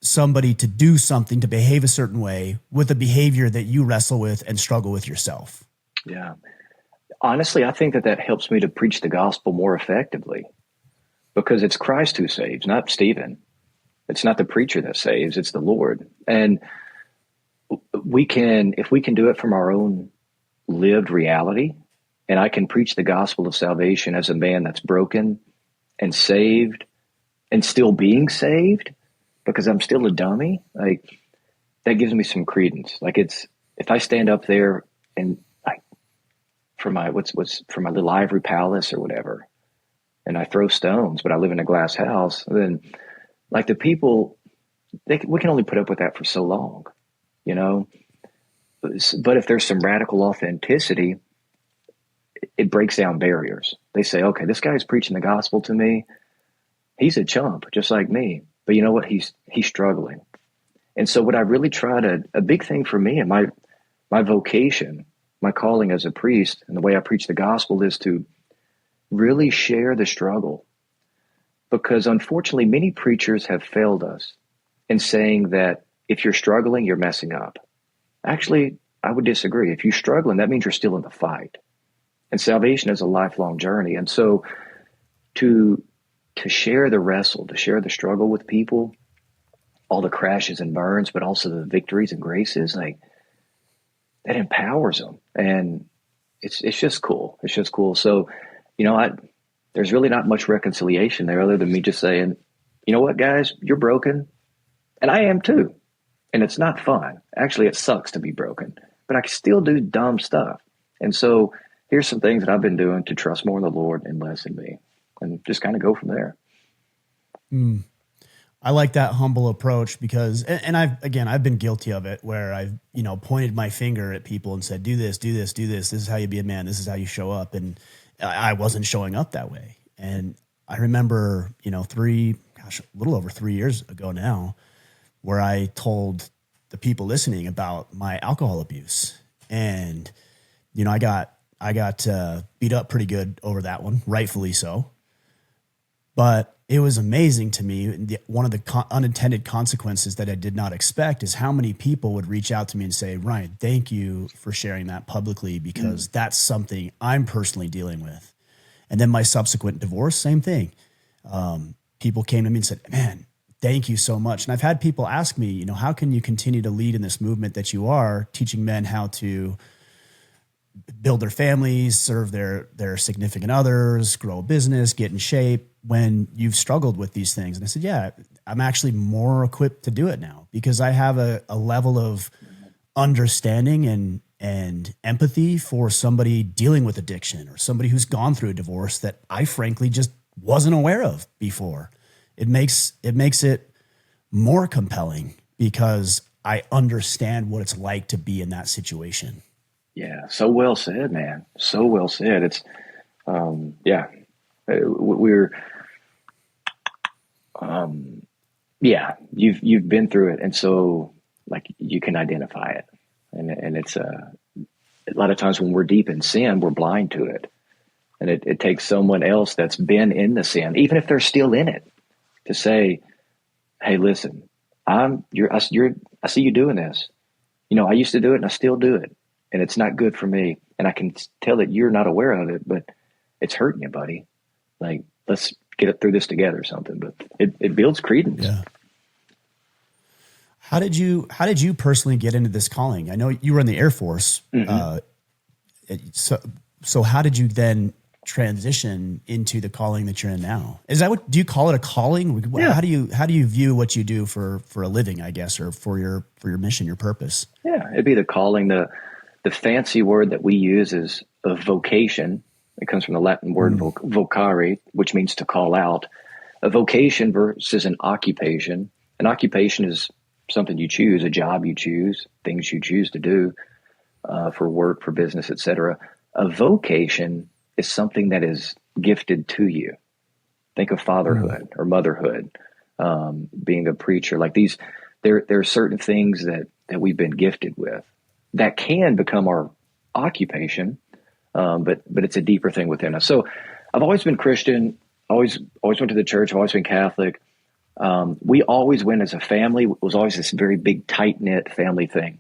somebody to do something, to behave a certain way, with a behavior that you wrestle with and struggle with yourself? Yeah. Honestly, I think that helps me to preach the gospel more effectively, because it's Christ who saves, not Stephen. It's not the preacher that saves, it's the Lord. And if we can do it from our own lived reality, and I can preach the gospel of salvation as a man that's broken and saved and still being saved, because I'm still a dummy, like, that gives me some credence. Like, if I stand up there and for my little ivory palace or whatever, and I throw stones, but I live in a glass house, then like the people, we can only put up with that for so long, But if there's some radical authenticity, it breaks down barriers. They say, okay, this guy's preaching the gospel to me. He's a chump, just like me. But you know what? He's struggling. And so what I really a big thing for me and my vocation, my calling as a priest, and the way I preach the gospel is to really share the struggle. Because unfortunately, many preachers have failed us in saying that if you're struggling, you're messing up. Actually, I would disagree. If you're struggling, that means you're still in the fight. And salvation is a lifelong journey. And so to share the wrestle, to share the struggle with people, all the crashes and burns, but also the victories and graces, like, that empowers them. And it's just cool. It's just cool. So, there's really not much reconciliation there other than me just saying, you know what, guys, you're broken. And I am too. And it's not fun. Actually, it sucks to be broken, but I can still do dumb stuff. And so here's some things that I've been doing to trust more in the Lord and less in me, and just kind of go from there. I like that humble approach because, and I've been guilty of it where I've, pointed my finger at people and said, do this, do this, do this. This is how you be a man. This is how you show up. And I wasn't showing up that way. And I remember, a little over 3 years ago now, where I told the people listening about my alcohol abuse. And, I got beat up pretty good over that one, rightfully so. But it was amazing to me. One of the unintended consequences that I did not expect is how many people would reach out to me and say, Ryan, thank you for sharing that publicly, because that's something I'm personally dealing with. And then my subsequent divorce, same thing. People came to me and said, man, thank you so much. And I've had people ask me, how can you continue to lead in this movement that you are, teaching men how to build their families, serve their significant others, grow a business, get in shape, when you've struggled with these things? And I said, yeah, I'm actually more equipped to do it now because I have a level of understanding and empathy for somebody dealing with addiction or somebody who's gone through a divorce that I frankly just wasn't aware of before. It makes it more compelling because I understand what it's like to be in that situation. Yeah. So well said, man. So well said. It's, yeah, we're, yeah, you've been through it. And so like you can identify it. And it's, a lot of times when we're deep in sin, we're blind to it. And it takes someone else that's been in the sin, even if they're still in it, to say, hey, listen, I see you doing this. You know, I used to do it and I still do it. And it's not good for me. And I can tell that you're not aware of it, but it's hurting you, buddy. Like, let's get it through this together or something. But it builds credence. Yeah. How did you personally get into this calling? I know you were in the Air Force. Mm-hmm. So how did you then transition into the calling that you're in now? Is that do you call it a calling? Yeah. How do you view what you do for a living, I guess, or for your mission, your purpose? Yeah, it'd be the calling. The fancy word that we use is a vocation. It comes from the Latin word vocare, which means to call out. A vocation versus an occupation. An occupation is something you choose, a job you choose, things you choose to do for work, for business, etc. A vocation is something that is gifted to you. Think of fatherhood or motherhood, being a preacher. Like these, there are certain things that we've been gifted with that can become our occupation, but it's a deeper thing within us. So I've always been Christian, always went to the church, I've always been Catholic. We always went as a family. It was always this very big, tight-knit family thing,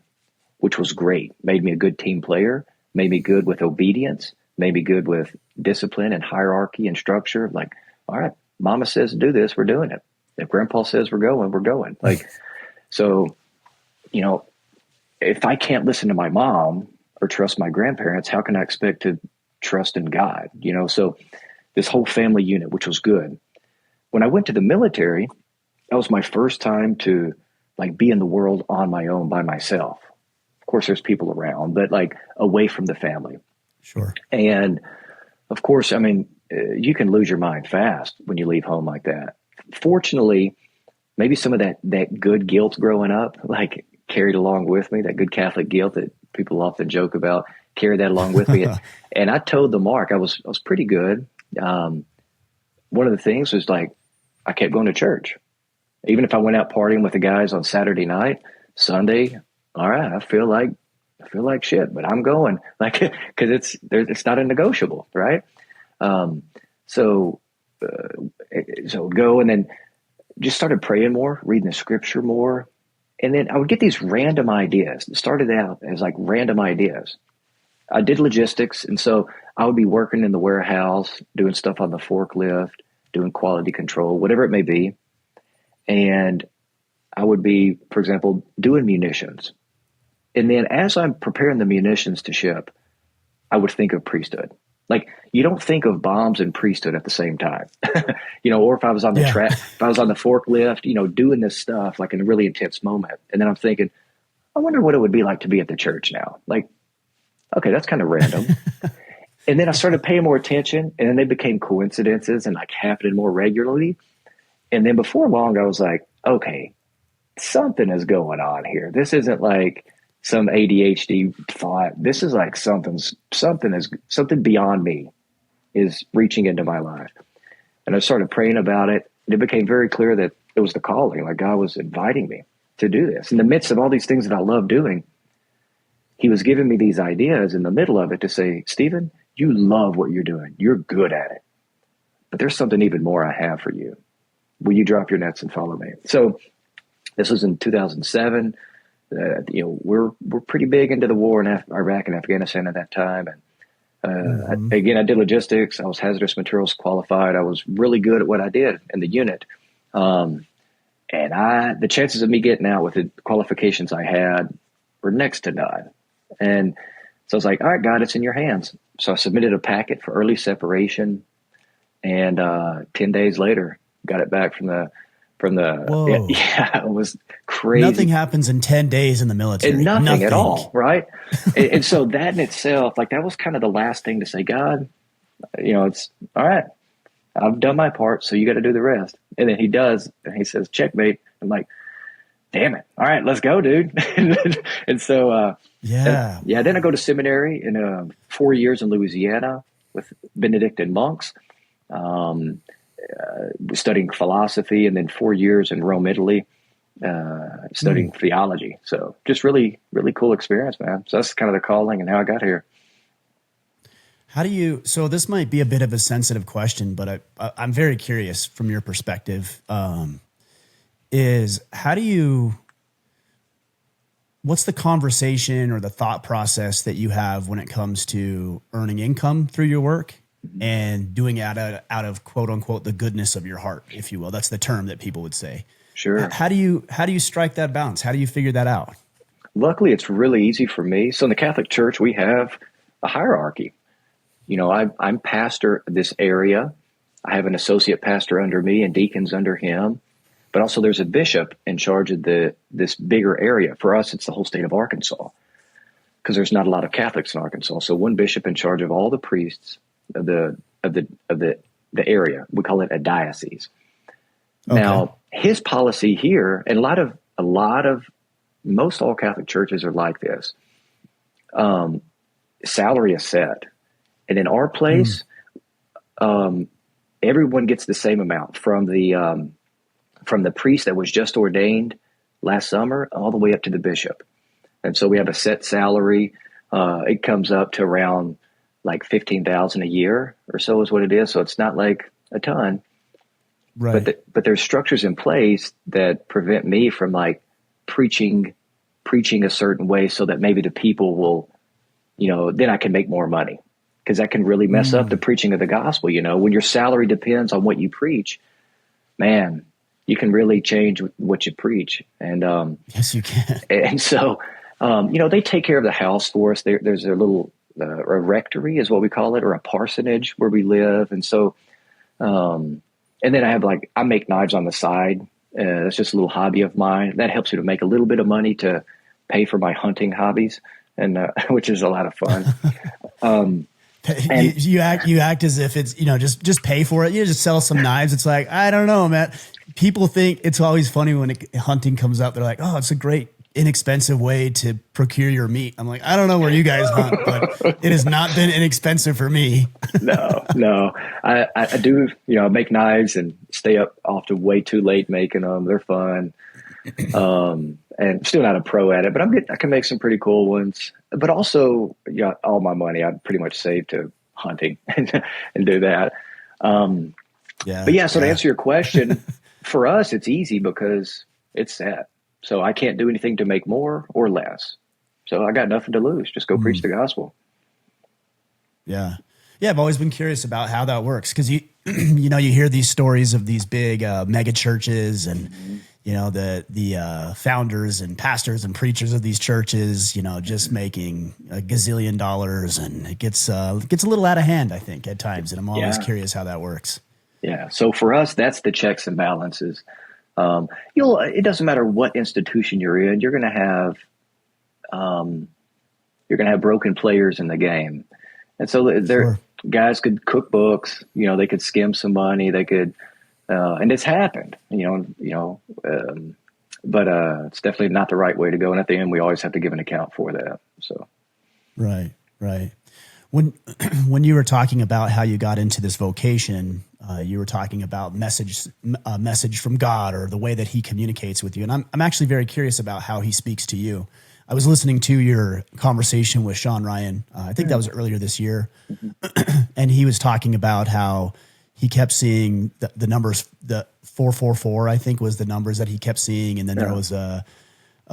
which was great. Made me a good team player, made me good with obedience, made me good with discipline and hierarchy and structure. Like, all right, mama says do this, we're doing it. If grandpa says we're going, we're going. Like, so, you know, if I can't listen to my mom or trust my grandparents, how can I expect to trust in God? You know, so this whole family unit, which was good. When I went to the military, that was my first time to like be in the world on my own by myself. Of course, there's people around, but like away from the family. Sure. And of course, I mean, you can lose your mind fast when you leave home like that. Fortunately, maybe some of that good guilt growing up, like carried along with me, that good Catholic guilt that people often joke about, carried that along with me. And I toed the mark. I was pretty good. One of the things was like, I kept going to church. Even if I went out partying with the guys on Saturday night, Sunday, all right, I feel like shit, but I'm going, like, cause it's not a negotiable, right? So go, and then just started praying more, reading the scripture more. And then I would get these random ideas. It started out as like random ideas. I did logistics. And so I would be working in the warehouse, doing stuff on the forklift, doing quality control, whatever it may be. And I would be, for example, doing munitions. And then as I'm preparing the munitions to ship, I would think of priesthood. Like, you don't think of bombs and priesthood at the same time, you know, or if I was on the track, if I was on the forklift, you know, doing this stuff like in a really intense moment. And then I'm thinking, I wonder what it would be like to be at the church now. Like, okay, that's kind of random. And then I started paying more attention, and then they became coincidences and like happening more regularly. And then before long, I was like, okay, something is going on here. This isn't like some ADHD thought. This is like something beyond me is reaching into my life. And I started praying about it. And it became very clear that it was the calling. Like God was inviting me to do this. In the midst of all these things that I love doing, he was giving me these ideas in the middle of it to say, Stephen, you love what you're doing. You're good at it. But there's something even more I have for you. Will you drop your nets and follow me? So this was in 2007. You know, we're pretty big into the war in Iraq and Afghanistan at that time. And I did logistics. I was hazardous materials qualified. I was really good at what I did in the unit. And the chances of me getting out with the qualifications I had were next to none. And so I was like, all right, God, it's in your hands. So I submitted a packet for early separation. And 10 days later, got it back from the Whoa. Yeah, it was crazy. Nothing happens in 10 days in the military. And nothing at all, right? and so that in itself, like that was kind of the last thing to say, God, you know, it's all right. I've done my part, so you got to do the rest. And then he does, and he says, checkmate. I'm like, damn it. All right, let's go, dude. And so, then I go to seminary in 4 years in Louisiana with Benedictine monks, studying philosophy, and then 4 years in Rome, Italy, studying theology. So just really, really cool experience, man. So that's kind of the calling and how I got here. So this might be a bit of a sensitive question, but I'm very curious from your perspective, what's the conversation or the thought process that you have when it comes to earning income through your work and doing it out of quote unquote, the goodness of your heart, if you will? That's the term that people would say. Sure. How do you strike that balance? How do you figure that out? Luckily, it's really easy for me. So in the Catholic Church, we have a hierarchy. You know, I'm pastor of this area. I have an associate pastor under me and deacons under him. But also there's a bishop in charge of this bigger area. For us, it's the whole state of Arkansas because there's not a lot of Catholics in Arkansas. So one bishop in charge of all the priests of the area. We call it a diocese. Okay. Now, his policy here, and most all Catholic churches are like this. Salary is set. And in our place, everyone gets the same amount from the priest that was just ordained last summer all the way up to the bishop. And so we have a set salary. It comes up to around like $15,000 a year or so is what it is. So it's not like a ton, right? But there's structures in place that prevent me from like preaching a certain way so that maybe the people will, then I can make more money. Because that can really mess up the preaching of the gospel. When your salary depends on what you preach, man, you can really change what you preach. And yes, you can. And so, they take care of the house for us. There's a little a rectory is what we call it, or a parsonage where we live. And so, and then I make knives on the side. That's just a little hobby of mine. That helps me to make a little bit of money to pay for my hunting hobbies, and which is a lot of fun. And you act as if it's, just pay for it. You just sell some knives. It's like, I don't know, man. People think it's always funny when hunting comes up. They're like, oh, it's a great inexpensive way to procure your meat. I'm like, I don't know where you guys hunt, but it has not been inexpensive for me. No. I do, make knives and stay up often way too late making them. They're fun. And still not a pro at it, but I can make some pretty cool ones. But also, all my money I pretty much save to hunting and do that. So to answer your question, for us, it's easy because it's set. So I can't do anything to make more or less. So I got nothing to lose. Just go preach the gospel. Yeah. Yeah. I've always been curious about how that works. Cause you hear these stories of these big mega churches and, the founders and pastors and preachers of these churches, just making a gazillion dollars, and it gets a little out of hand, I think, at times. And I'm always curious how that works. Yeah. So for us, that's the checks and balances. It doesn't matter what institution you're in, you're going to have broken players in the game. And so guys could cook books, they could skim some money, they could, and it's happened, but it's definitely not the right way to go. And at the end, we always have to give an account for that. So. Right. When you were talking about how you got into this vocation, you were talking about message from God, or the way that he communicates with you. And I'm actually very curious about how he speaks to you. I was listening to your conversation with Sean Ryan. I think that was earlier this year. And he was talking about how he kept seeing the numbers, the 444, I think was the numbers that he kept seeing. And then there was a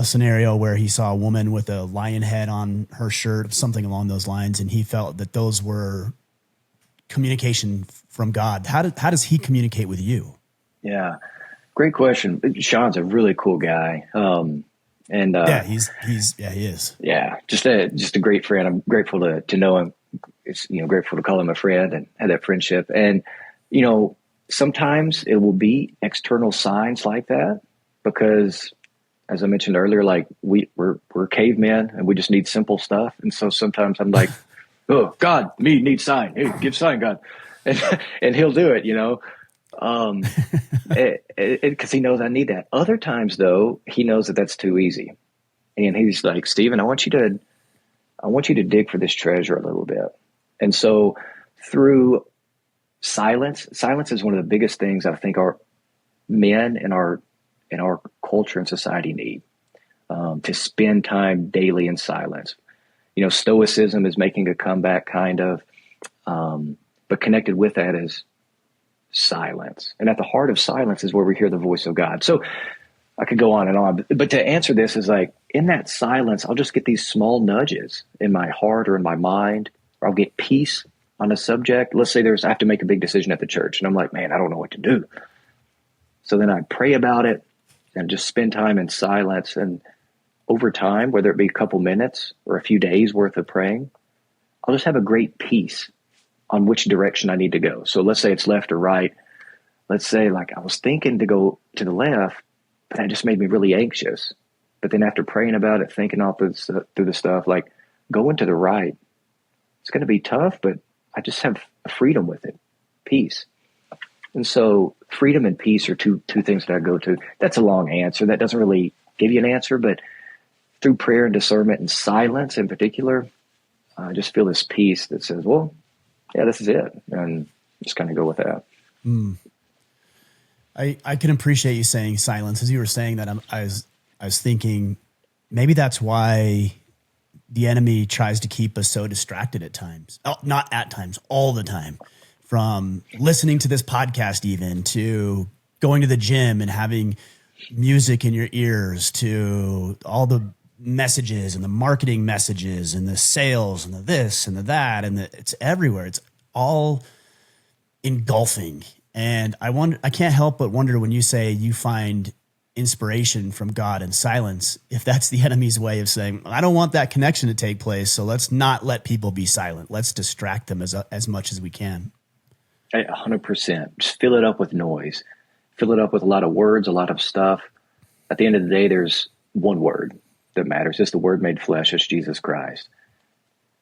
scenario where he saw a woman with a lion head on her shirt, something along those lines. And he felt that those were communication from God. How does he communicate with you? Yeah, great question. Sean's a really cool guy. He is. Yeah. Just a great friend. I'm grateful to know him. It's, grateful to call him a friend and have that friendship. And, sometimes it will be external signs like that because, as I mentioned earlier, like we're cavemen and we just need simple stuff. And so sometimes I'm like, oh God, me need sign. Hey, give sign, God. And he'll do it, Because he knows I need that. Other times, though, he knows that that's too easy, and he's like, Stephen, I want you to dig for this treasure a little bit. And so, through silence is one of the biggest things I think our men in our culture and society need, to spend time daily in silence. You know, stoicism is making a comeback, kind of, but connected with that is silence. And at the heart of silence is where we hear the voice of God. So I could go on and on, but to answer this is like, in that silence, I'll just get these small nudges in my heart or in my mind, or I'll get peace on a subject. Let's say I have to make a big decision at the church, and I'm like, man, I don't know what to do. So then I pray about it and just spend time in silence. And over time, whether it be a couple minutes or a few days worth of praying, I'll just have a great peace on which direction I need to go. So let's say it's left or right. Let's say, like, I was thinking to go to the left, but that just made me really anxious. But then after praying about it, thinking all through the stuff, like, going to the right, it's going to be tough, but I just have freedom with it, peace. And so freedom and peace are two things that I go to. That's a long answer. That doesn't really give you an answer, but through prayer and discernment and silence in particular, I just feel this peace that says, well, yeah, this is it. And just kind of go with that. I can appreciate you saying silence. As you were saying that, I was thinking maybe that's why the enemy tries to keep us so distracted at times. Oh, not at times, all the time. From listening to this podcast, even to going to the gym and having music in your ears, to all the messages and the marketing messages and the sales and the this and the that, and it's everywhere. It's all engulfing. And I can't help but wonder, when you say you find inspiration from God in silence, if that's the enemy's way of saying, I don't want that connection to take place, so let's not let people be silent. Let's distract them as much as we can. 100%. Just fill it up with noise. Fill it up with a lot of words, a lot of stuff. At the end of the day, there's one word that matters. It's the Word made flesh. It's Jesus Christ.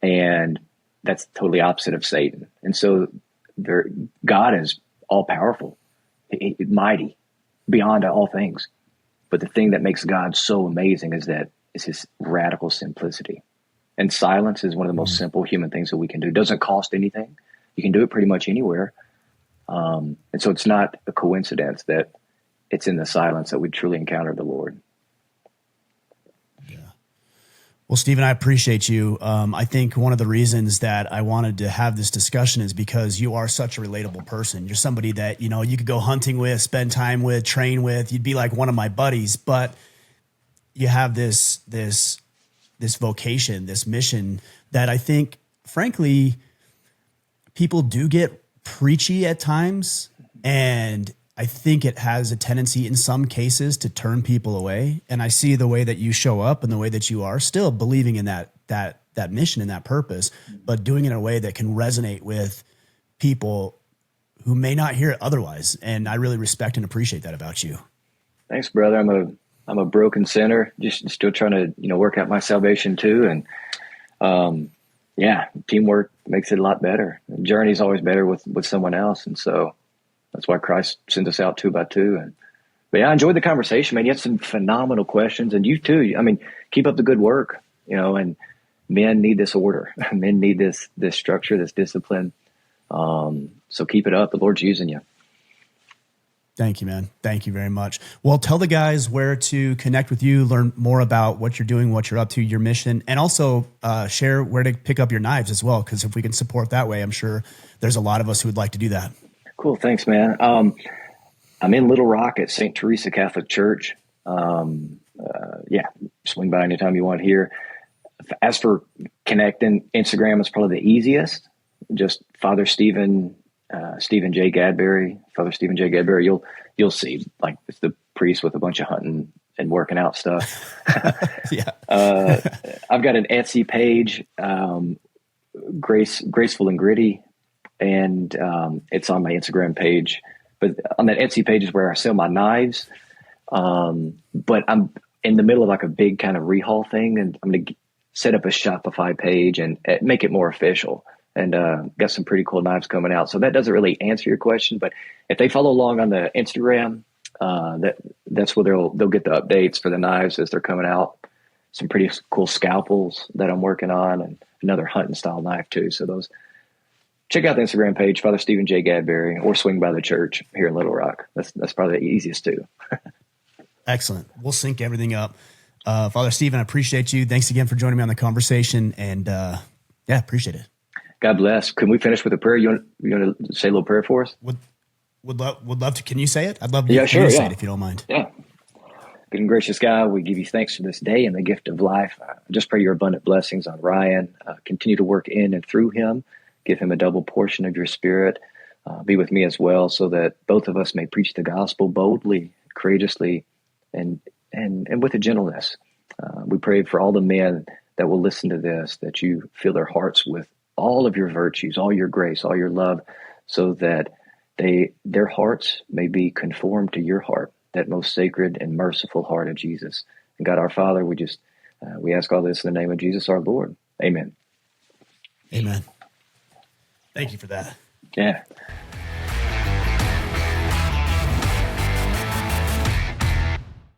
And that's totally opposite of Satan. And so God is all powerful, mighty, beyond all things. But the thing that makes God so amazing is his radical simplicity. And silence is one of the most simple human things that we can do. It doesn't cost anything. You can do it pretty much anywhere. And so it's not a coincidence that it's in the silence that we truly encounter the Lord. Yeah. Well, Stephen, I appreciate you. I think one of the reasons that I wanted to have this discussion is because you are such a relatable person. You're somebody that, you could go hunting with, spend time with, train with. You'd be like one of my buddies, but you have this vocation, this mission that I think, frankly, people do get preachy at times, and I think it has a tendency in some cases to turn people away. And I see the way that you show up and the way that you are still believing in that mission and that purpose, but doing it in a way that can resonate with people who may not hear it otherwise. And I really respect and appreciate that about you. Thanks, brother. I'm a broken sinner, just still trying to, work out my salvation too. And, teamwork makes it a lot better. The journey's always better with someone else. And so that's why Christ sent us out 2 by 2. But I enjoyed the conversation, man. You had some phenomenal questions, and you too. I mean, keep up the good work, and men need this order. Men need this structure, this discipline. So keep it up. The Lord's using you. Thank you, man. Thank you very much. Well, tell the guys where to connect with you, learn more about what you're doing, what you're up to, your mission, and also share where to pick up your knives as well. Because if we can support that way, I'm sure there's a lot of us who would like to do that. Cool. Thanks, man. I'm in Little Rock at St. Teresa Catholic Church. Swing by anytime you want here. As for connecting, Instagram is probably the easiest. Just Father Stephen J. Gadberry, Father Stephen J. Gadberry. You'll see, like, it's the priest with a bunch of hunting and working out stuff. Yeah. I've got an Etsy page, Graceful and Gritty, and it's on my Instagram page. But on that Etsy page is where I sell my knives. But I'm in the middle of like a big kind of rehaul thing, and I'm going to set up a Shopify page and make it more official. and got some pretty cool knives coming out. So that doesn't really answer your question, but if they follow along on the Instagram, that's where they'll get the updates for the knives as they're coming out. Some pretty cool scalpels that I'm working on, and another hunting style knife too. So those, check out the Instagram page, Father Stephen J. Gadberry, or swing by the church here in Little Rock. That's probably the easiest too. Excellent. We'll sync everything up. Father Stephen, I appreciate you. Thanks again for joining me on the conversation, and appreciate it. God bless. Can we finish with a prayer? You want to say a little prayer for us? Would love to. Can you say it? I'd love to yeah, sure, say it if you don't mind. Yeah. Good and gracious God, we give you thanks for this day and the gift of life. I just pray your abundant blessings on Ryan. Continue to work in and through him. Give him a double portion of your spirit. Be with me as well, so that both of us may preach the gospel boldly, courageously, and with a gentleness. We pray for all the men that will listen to this, that you fill their hearts with all of your virtues, all your grace, all your love, so that their hearts may be conformed to your heart, that most sacred and merciful heart of Jesus. And God, our Father, we ask all this in the name of Jesus, our Lord. Amen. Amen. Thank you for that. Yeah.